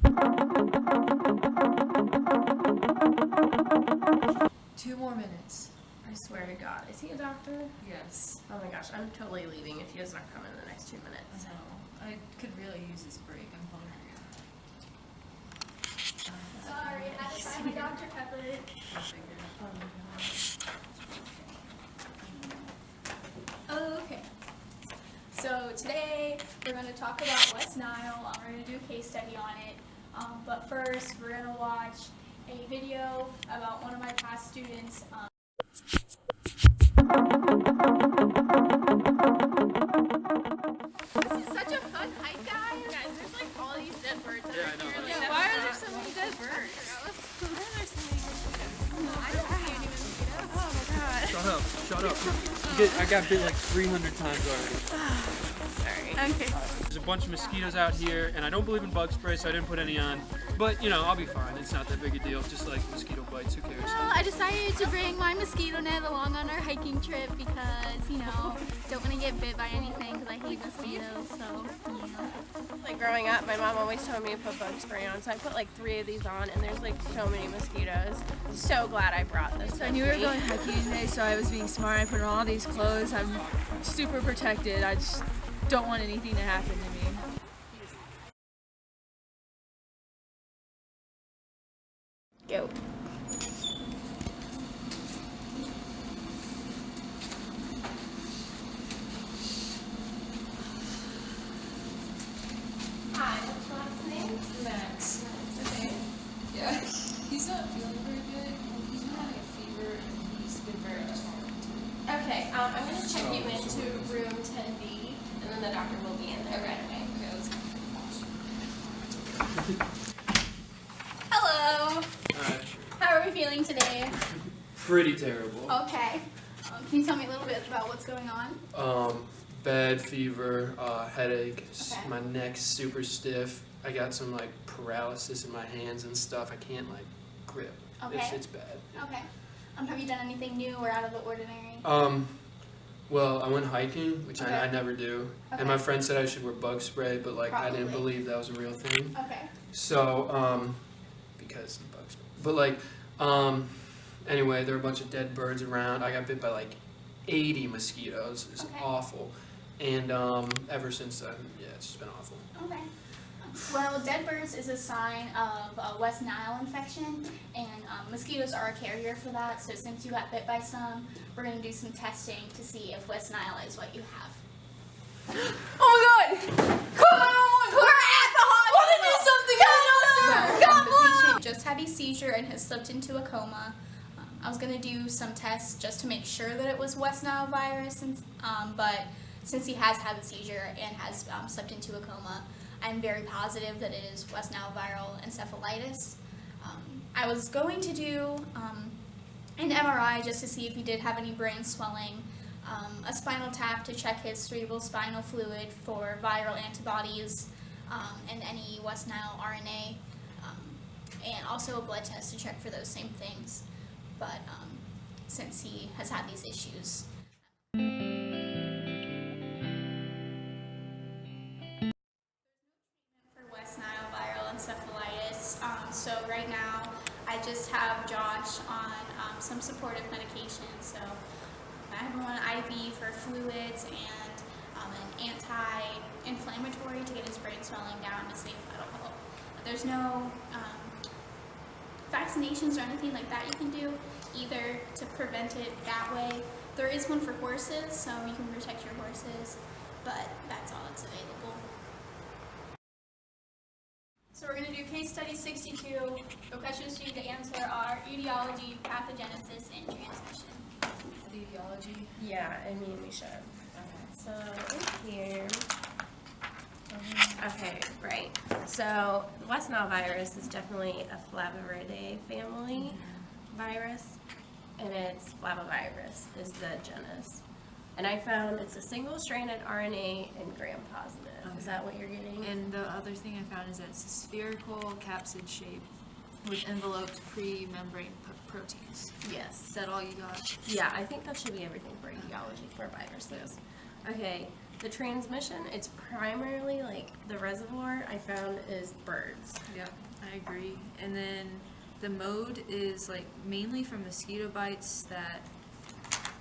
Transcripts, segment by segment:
2 more minutes. I swear to God. Is he a doctor? Yes. Oh my gosh, I'm totally leaving if he does not come in the next 2 minutes. I could really use this break. I'm hungry. Sorry, I had to find my Dr. Pepper. Okay. So today we're going to talk about West Nile. We're going to do a case study on it. But first, we're going to watch a video about one of my past students. This is such a fun hike, guys. There's like all these dead birds. Yeah, I know. Like, why are there so many dead birds? Why are there so many mosquitoes? I don't see any mosquitoes. Oh my god. Shut up. I got bit like 300 times already. Sorry. Okay. There's a bunch of mosquitoes out here, and I don't believe in bug spray, so I didn't put any on. But, you know, I'll be fine. It's not that big a deal. Just like mosquito bites. Who cares? Well, I decided to bring my mosquito net along on our hiking trip because, you know, don't want to get bit by anything because I hate mosquitoes, so, you know. Like growing up, my mom always told me to put bug spray on, so I put like 3 of these on, and there's like so many mosquitoes. So glad I brought this. I knew we were going hiking today, so I was being smart. I put on all these clothes. I'm super protected. I just don't want anything to happen to me. Go. Hi, what's your last name? Max. Okay. Yeah. He's not feeling very good. He's been having a fever and he's been very disoriented. Okay, I'm going to check you into room 10B, and then the doctor will be in there right away. Okay, let's go. Hello! Alright. How are we feeling today? Pretty terrible. Okay. Can you tell me a little bit about what's going on? Bad fever, headache, Okay. my neck's super stiff. I got some like paralysis in my hands and stuff. I can't like grip. Okay. It's bad. Okay. Have you done anything new or out of the ordinary? Well, I went hiking, which Okay. I never do. Okay. And my friend said I should wear bug spray, but like I didn't Probably. believe that was a real thing. Okay. So, because of bug spray. But like, anyway, there were a bunch of dead birds around. I got bit by like 80 mosquitoes. It's Okay. awful. And ever since then, yeah, it's just been awful. Okay. Well, dead birds is a sign of a West Nile infection, and mosquitoes are a carrier for that. So since you got bit by some, we're going to do some testing to see if West Nile is what you have. Oh my god! Come on! We're at the hospital! Want to do something? The patient just had a seizure and has slipped into a coma. I was going to do some tests just to make sure that it was West Nile virus, but since he has had a seizure and has slipped into a coma, I'm very positive that it is West Nile viral encephalitis. I was going to do an MRI just to see if he did have any brain swelling, a spinal tap to check his cerebral spinal fluid for viral antibodies and any West Nile RNA, and also a blood test to check for those same things. But since he has had these issues, West Nile viral encephalitis. So right now, I just have Josh on some supportive medication. So I have him on IV for fluids and an anti-inflammatory to get his brain swelling down to save vital health. There's no vaccinations or anything like that you can do either to prevent it that way. There is one for horses, so you can protect your horses, but that's all that's available. So we're going to do case study 62. The questions for you to answer are etiology, pathogenesis, and transmission. The etiology. Yeah, I mean, we should. Okay, so in here. Okay, right. So West Nile virus is definitely a Flaviviridae family virus, and it's flavivirus is the genus. And I found it's a single-stranded RNA and gram-positive. Is that what you're getting? And the other thing I found is that it's a spherical capsid shape with enveloped pre-membrane proteins. Yes. Is that all you got? Yeah, I think that should be everything for etiology for viruses. Okay, The transmission, it's primarily like the reservoir I found is birds. Yep, I agree. And then the mode is like mainly from mosquito bites that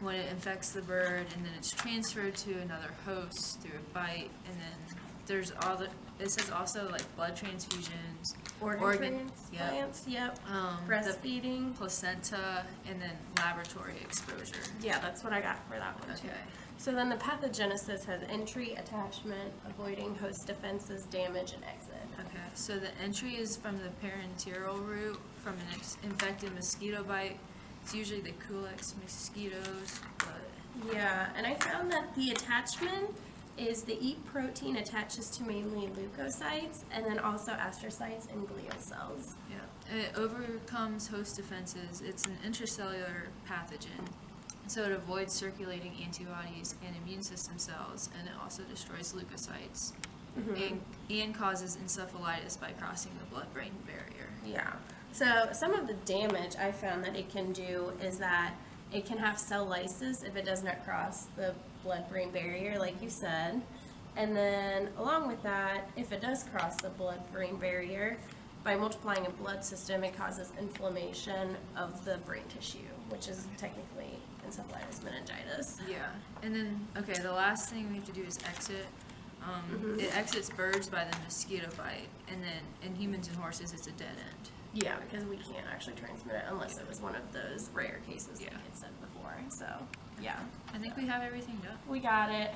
when it infects the bird and then it's transferred to another host through a bite, and then there's all the, it says also like blood transfusions, Organ yep. transplants, yep. The Breastfeeding. placenta, and then laboratory exposure. Yeah, that's what I got for that one too. Okay. So then the pathogenesis has entry, attachment, avoiding host defenses, damage, and exit. Okay, so the entry is from the parenteral route from an infected mosquito bite. It's usually the Culex mosquitoes, but Yeah, and I found that the attachment is the EAT protein attaches to mainly leukocytes and then also astrocytes and glial cells. yeah, it overcomes host defenses. It's an intracellular pathogen, so it avoids circulating antibodies and immune system cells, and it also destroys leukocytes and causes encephalitis by crossing the blood-brain barrier. Yeah. So some of the damage I found that it can do is that it can have cell lysis if it does not cross the blood-brain barrier, like you said. And then along with that, if it does cross the blood-brain barrier, by multiplying a blood system, it causes inflammation of the brain tissue, which is technically encephalitis meningitis. Yeah, and then, okay, the last thing we have to do is exit. It exits birds by the mosquito bite, and then in humans and horses, it's a dead end. Yeah, because we can't actually transmit it unless it was one of those rare cases like it said before. So, yeah. I think we have everything done. We got it.